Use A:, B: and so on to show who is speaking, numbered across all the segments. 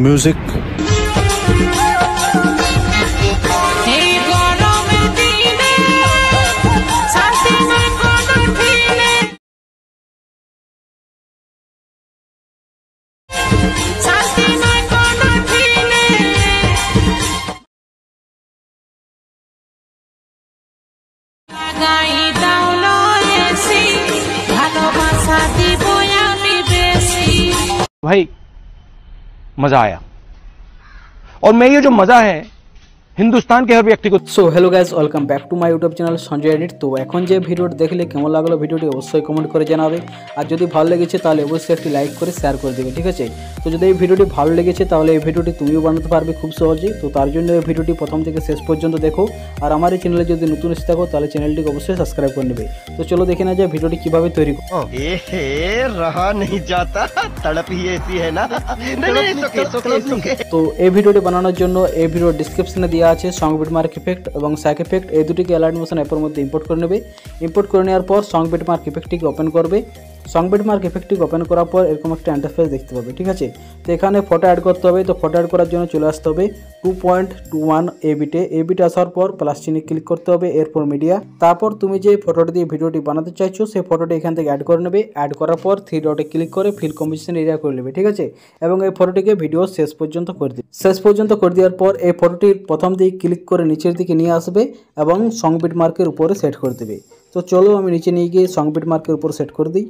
A: music.
B: भाई मजा आया और मैं ये जो मजा है हिंदुस्तान के हर व्यक्ति को।
C: So hello guys welcome back to my YouTube channel Sanjay edit. तो এখন যে ভিডিওটি দেখলে কেমন লাগলো ভিডিওটি অবশ্যই কমেন্ট করে জানাবে, আর যদি ভালো লেগেছে তাহলে অবশ্যই একটি লাইক করে শেয়ার করে দেবে, ঠিক আছে। তো যদি এই ভিডিওটি ভালো লেগেছে তাহলে এই ভিডিওটি তুমিও বানাতে পারবে খুব সহজেই। তো তার জন্য এই ভিডিওটি প্রথম থেকে শেষ পর্যন্ত দেখো, আর আমার এই চ্যানেলে যদি নতুন এসে থাকো তাহলে চ্যানেলটিকে অবশ্যই সাবস্ক্রাইব করে নেবে। তো চলো দেখে না যায় ভিডিওটি কিভাবে তৈরি করো।
D: रहा नहीं जाता तड़प ही ऐसी है ना।
C: তো এই ভিডিওটি বানানোর জন্য এই ভিডিওর ডেসক্রিপশনে দেওয়া আছে সং বিটমার্ক ইফেক্ট এবং স্যাক ইফেক্ট, এই দুটিকে অ্যালাইট মোশন অ্যাপের মধ্যে ইম্পোর্ট করে নেবে। ইম্পোর্ট করে নেওয়ার পর সং বিটমার্ক ইফেক্টটিকে ওপেন করবে। সং বিটমার্ক ইফেক্টটিকে ওপেন করার পর এরকম একটা ইন্টারফেস দেখতে পাবে, ঠিক আছে। তো এখানে ফটো অ্যাড করতে হবে। তো ফটো অ্যাড করার জন্য চলে আসতে হবে 2.21 এবিটে আসার পর প্লাস চিহ্নে ক্লিক করতে হবে, এরপর মিডিয়া। তারপর তুমি যে ফটোটি দিয়ে ভিডিওটি বানাতে চাইছো সেই ফটোটি এখান থেকে অ্যাড করে নেবে। অ্যাড করার পর 3 ডটে ক্লিক করে ফিল কম্পোজিশন এরিয়া করে নেবে, ঠিক আছে। এবং এই ফটোটিকে ভিডিও শেষ পর্যন্ত করে দিবে। শেষ পর্যন্ত করে দেওয়ার পর এই ফটোটির প্রথম দিকে ক্লিক করে নিচের দিকে নিয়ে আসবে এবং সং বিটমার্কের উপরে সেট করে দেবে। তো চলো আমি নিচে নিয়ে গিয়ে সং বিটমার্কের উপর সেট করে দিই।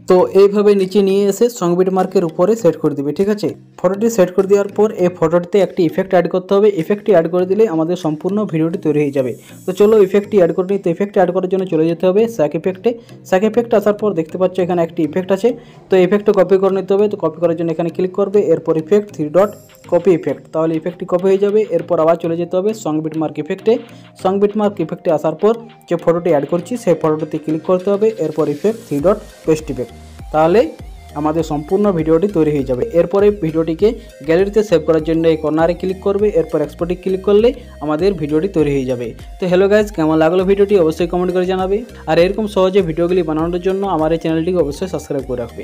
C: তো এইভাবে নিচে নিয়ে এসে সং বিটমার্কের উপরে সেট করে দিবে, ঠিক আছে। ফটোটি সেট করে দেওয়ার পর এই ফটোটিতে একটি ইফেক্ট অ্যাড করতে হবে। ইফেক্টটি অ্যাড করে দিলে আমাদের সম্পূর্ণ ভিডিওটি তৈরি হয়ে যাবে। তো চলো ইফেক্টটি অ্যাড করে নিই। তো ইফেক্ট অ্যাড করার জন্য চলে যেতে হবে স্যাক ইফেক্টে। স্যাক ইফেক্ট আসার পর দেখতে পাচ্ছ এখানে একটি ইফেক্ট আছে। তো ইফেক্টটা কপি করে নিতে হবে। তো কপি করার জন্য এখানে ক্লিক করবে, এরপর ইফেক্ট 3 ডট কপি ইফেক্ট, তাহলে ইফেক্টটি কপি হয়ে যাবে। এরপর আবার চলে যেতে হবে সং বিটমার্ক ইফেক্টে। সং বিটমার্ক ইফেক্টে আসার পর যে ফটোটি অ্যাড করছি সেই ফটোটিতে ক্লিক করতে হবে, এরপর ইফেক্ট 3 ডট পেস্ট ইফেক্ট, তাহলে আমাদের সম্পূর্ণ ভিডিওটি তৈরি হয়ে যাবে। এরপরে ভিডিওটিকে গ্যালারিতে সেভ করার জন্য এই কর্নারে ক্লিক করবে, এরপর এক্সপোর্টে ক্লিক করলে আমাদের ভিডিওটি তৈরি হয়ে যাবে। তো হ্যালো গাইজ, কেমন লাগলো ভিডিওটি অবশ্যই কমেন্ট করে জানাবে, আর এরকম সহজে ভিডিওগুলি বানানোর জন্য আমার এই চ্যানেলটিকে অবশ্যই সাবস্ক্রাইব করে রাখবে।